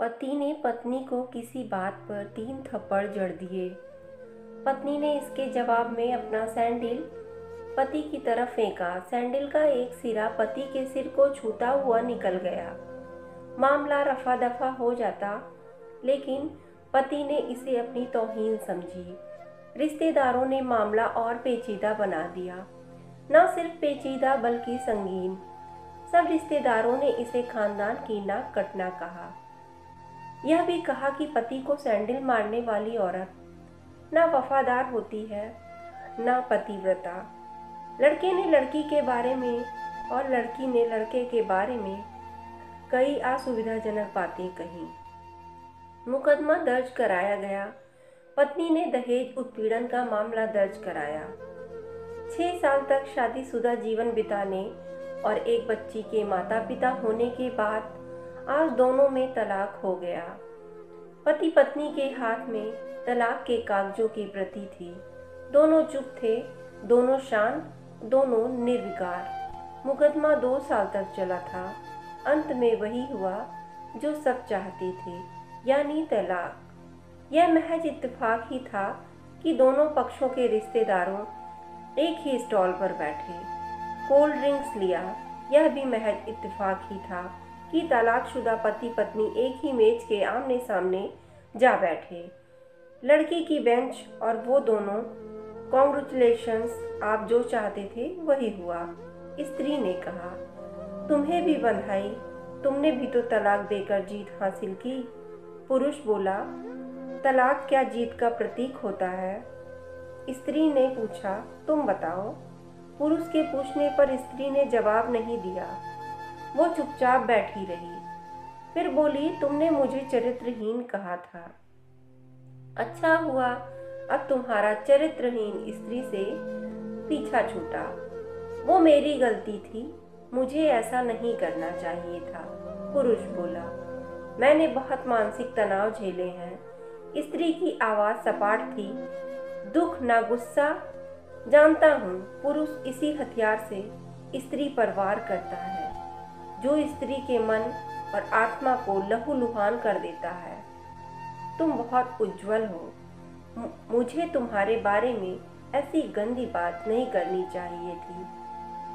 पति ने पत्नी को किसी बात पर 3 थप्पड़ जड़ दिए। पत्नी ने इसके जवाब में अपना सैंडल पति की तरफ फेंका। सैंडल का एक सिरा पति के सिर को छूता हुआ निकल गया। मामला रफा दफा हो जाता, लेकिन पति ने इसे अपनी तौहीन समझी। रिश्तेदारों ने मामला और पेचीदा बना दिया। न सिर्फ पेचीदा बल्कि संगीन। सब रिश्तेदारों ने इसे खानदान की नाक कटना कहा। यह भी कहा कि पति को सैंडल मारने वाली औरत न वफादार होती है न पतिव्रता। लड़के ने लड़की के बारे में और लड़की ने लड़के के बारे में कई असुविधाजनक बातें कही। मुकदमा दर्ज कराया गया। पत्नी ने दहेज उत्पीड़न का मामला दर्ज कराया। 6 साल तक शादीशुदा जीवन बिताने और एक बच्ची के माता पिता होने के बाद आज दोनों में तलाक हो गया। पति पत्नी के हाथ में तलाक के कागजों की प्रति थी। दोनों चुप थे, दोनों शांत, दोनों निर्विकार। मुकदमा 2 साल तक चला था। अंत में वही हुआ जो सब चाहते थे, यानी तलाक। यह महज इत्तेफाक ही था कि दोनों पक्षों के रिश्तेदारों एक ही स्टॉल पर बैठे, कोल्ड ड्रिंक्स लिया। यह भी महज इत्तेफाक ही था कि तलाकशुदा पति पत्नी एक ही मेज के आमने सामने जा बैठे। लड़की की बेंच और वो दोनों। कॉन्ग्रेचुलेशंस, आप जो चाहते थे वही हुआ। स्त्री ने कहा, तुम्हें भी बधाई, तुमने भी तो तलाक देकर जीत हासिल की। पुरुष बोला, तलाक क्या जीत का प्रतीक होता है? स्त्री ने पूछा, तुम बताओ। पुरुष के पूछने पर स्त्री ने जवाब नहीं दिया। वो चुपचाप बैठी रही। फिर बोली, तुमने मुझे चरित्रहीन कहा था। अच्छा हुआ अब तुम्हारा चरित्रहीन स्त्री से पीछा छूटा। वो मेरी गलती थी, मुझे ऐसा नहीं करना चाहिए था। पुरुष बोला, मैंने बहुत मानसिक तनाव झेले हैं। स्त्री की आवाज़ सपाट थी, दुख ना गुस्सा। जानता हूँ, पुरुष इसी हथियार से स्त्री पर वार करता है, जो स्त्री के मन और आत्मा को लहूलुहान कर देता है। तुम बहुत उज्जवल हो। मुझे तुम्हारे बारे में ऐसी गंदी बात नहीं करनी चाहिए थी।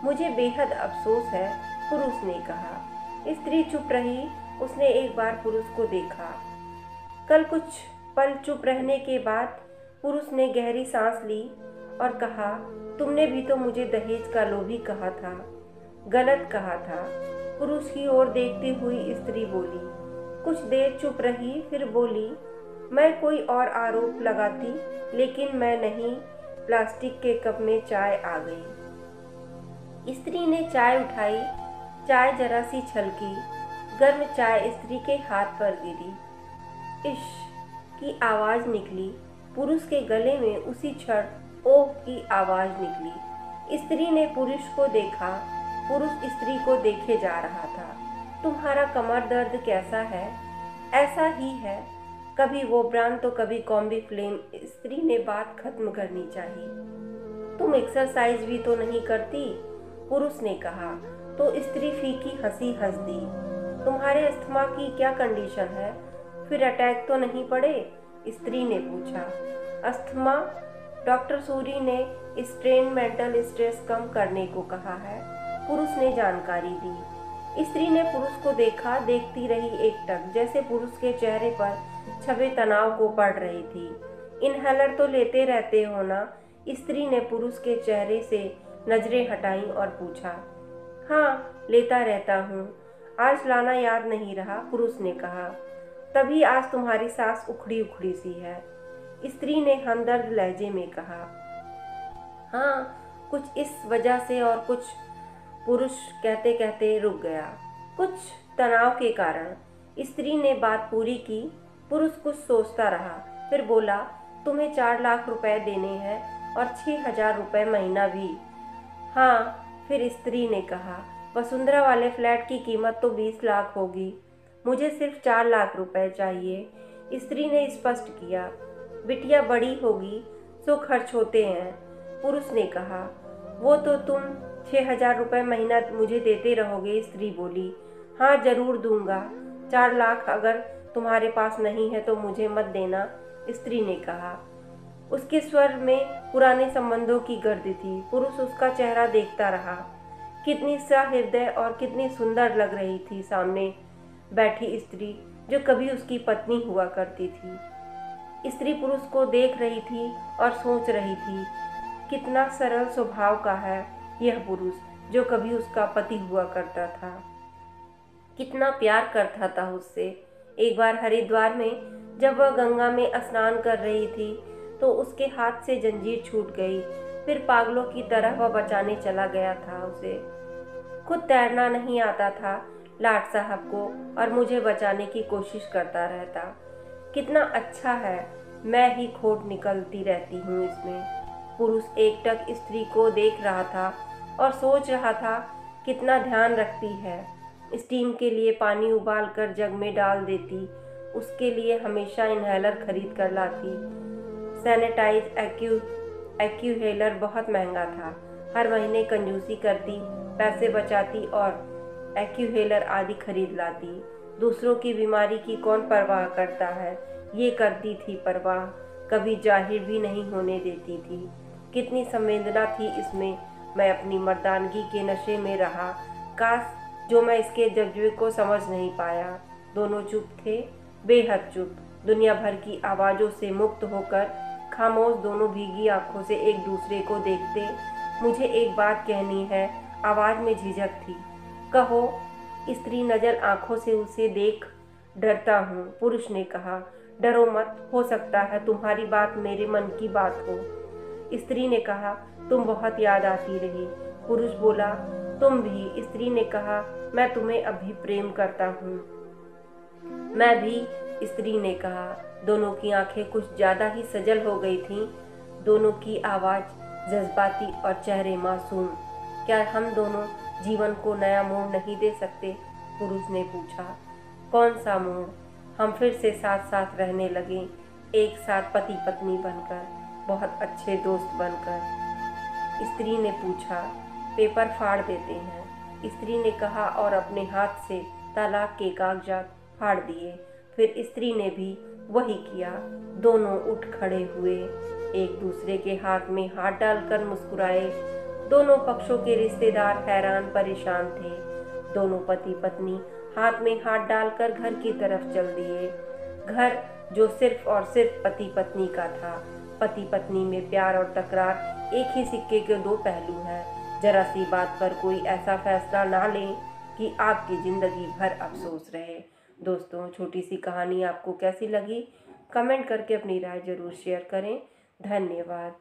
मुझे बेहद अफसोस है, पुरुष ने कहा। स्त्री चुप रही। उसने एक बार पुरुष को देखा। कल कुछ पल चुप रहने के बाद पुरुष ने गहरी सांस ली और कहा, तुमने भी तो मुझे दहेज का लोभी कहा था। गलत कहा था। पुरुष की ओर देखती हुई स्त्री बोली। कुछ देर चुप रही, फिर बोली, मैं कोई और आरोप लगाती, लेकिन मैं नहीं। प्लास्टिक के कप में चाय आ गई। स्त्री ने चाय उठाई। चाय जरा सी छलकी। गर्म चाय स्त्री के हाथ पर गिरी। इश की आवाज़ निकली। पुरुष के गले में उसी क्षण ओह की आवाज़ निकली। स्त्री ने पुरुष को देखा। पुरुष स्त्री को देखे जा रहा था। तुम्हारा कमर दर्द कैसा है? ऐसा ही है, कभी वो ब्रांड तो कभी कॉम्बी फ्लेम। स्त्री ने बात खत्म करनी चाहिए। तुम एक्सरसाइज भी तो नहीं करती, पुरुष ने कहा। तो स्त्री फीकी हंसी हंस दी। तुम्हारे अस्थमा की क्या कंडीशन है? फिर अटैक तो नहीं पड़े? स्त्री ने पूछा। अस्थमा? डॉक्टर सूरी ने स्ट्रेन मेंटल स्ट्रेस कम करने को कहा है, पुरुष ने जानकारी दी। स्त्री ने पुरुष को देखा। देखती रही एकटक, जैसे पुरुष के चेहरे पर छवि तनाव को पढ़ रही थी। इनहेलर तो लेते रहते हो ना? स्त्री ने पुरुष के चेहरे से नजरें हटाई और पूछा। हाँ, लेता रहता हूँ। आज लाना याद नहीं रहा, पुरुष ने कहा। तभी आज तुम्हारी सांस उखड़ी उखड़ी सी है, स्त्री ने हमदर्द लहजे में कहा। हाँ, कुछ इस वजह से और कुछ, पुरुष कहते कहते रुक गया। कुछ तनाव के कारण। स्त्री ने बात पूरी की। पुरुष कुछ सोचता रहा, फिर बोला, तुम्हें 4 लाख रुपए देने हैं और 6,000 रुपये महीना भी। हाँ, फिर स्त्री ने कहा, वसुंधरा वाले फ्लैट की कीमत तो 20 लाख होगी, मुझे सिर्फ 4 लाख रुपए चाहिए। स्त्री ने स्पष्ट किया। बिटिया बड़ी होगी सो खर्च होते हैं, पुरुष ने कहा। वो तो तुम 6,000 रुपये महीना मुझे देते रहोगे, स्त्री बोली। हाँ, जरूर दूंगा। 4 लाख अगर तुम्हारे पास नहीं है तो मुझे मत देना, स्त्री ने कहा। उसके स्वर में पुराने संबंधों की गर्द थी। पुरुष उसका चेहरा देखता रहा। कितनी सहृदय और कितनी सुंदर लग रही थी सामने बैठी स्त्री, जो कभी उसकी पत्नी हुआ करती थी। स्त्री पुरुष को देख रही थी और सोच रही थी, कितना सरल स्वभाव का है यह पुरुष, जो कभी उसका पति हुआ करता था। कितना प्यार करता था उससे। एक बार हरिद्वार में जब वह गंगा में स्नान कर रही थी तो उसके हाथ से जंजीर छूट गई। फिर पागलों की तरह वह बचाने चला गया था उसे। खुद तैरना नहीं आता था लाट साहब को और मुझे बचाने की कोशिश करता रहता। कितना अच्छा है, मैं ही खोट निकलती रहती हूँ इसमें। पुरुष एकटक स्त्री को देख रहा था और सोच रहा था, कितना ध्यान रखती है। स्टीम के लिए पानी उबाल कर जग में डाल देती, उसके लिए हमेशा इनहेलर खरीद कर लाती। सैनिटाइज एक्यूहेलर बहुत महंगा था। हर महीने कंजूसी करती, पैसे बचाती और एक्यूहेलर आदि खरीद लाती। दूसरों की बीमारी की कौन परवाह करता है, ये करती थी परवाह, कभी जाहिर भी नहीं होने देती थी। कितनी संवेदना थी इसमें। मैं अपनी मर्दानगी के नशे में रहा। काश जो मैं इसके जज्बे को समझ नहीं पाया। दोनों चुप थे, बेहद चुप। दुनिया भर की आवाज़ों से मुक्त होकर खामोश दोनों भीगी आंखों से एक दूसरे को देखते। मुझे एक बात कहनी है, आवाज़ में झिझक थी। कहो, स्त्री नजर आंखों से उसे देख। डरता हूँ, पुरुष ने कहा। डरो मत, हो सकता है तुम्हारी बात मेरे मन की बात हो। स्त्री ने कहा, तुम बहुत याद आती रही। पुरुष बोला, तुम भी। स्त्री ने कहा, मैं तुम्हें अभी प्रेम करता हूँ। मैं भी, स्त्री ने कहा। दोनों की आंखें कुछ ज्यादा ही सजल हो गई थीं। दोनों की आवाज़ जज्बाती और चेहरे मासूम। क्या हम दोनों जीवन को नया मोड़ नहीं दे सकते? पुरुष ने पूछा। कौन सा मोड़? हम फिर से साथ साथ रहने लगे, एक साथ पति पत्नी बनकर, बहुत अच्छे दोस्त बनकर। स्त्री ने पूछा। पेपर फाड़ देते हैं, स्त्री ने कहा और अपने हाथ से तलाक के कागजात फाड़ दिए। फिर स्त्री ने भी वही किया। दोनों उठ खड़े हुए, एक दूसरे के हाथ में हाथ डालकर मुस्कुराए। दोनों पक्षों के रिश्तेदार हैरान परेशान थे। दोनों पति पत्नी हाथ में हाथ डालकर घर की तरफ चल दिए। घर जो सिर्फ और सिर्फ पति पत्नी का था। पति पत्नी में प्यार और तकरार एक ही सिक्के के दो पहलू हैं। जरा सी बात पर कोई ऐसा फैसला ना लें कि आपकी ज़िंदगी भर अफसोस रहे। दोस्तों, छोटी सी कहानी आपको कैसी लगी? कमेंट करके अपनी राय ज़रूर शेयर करें। धन्यवाद।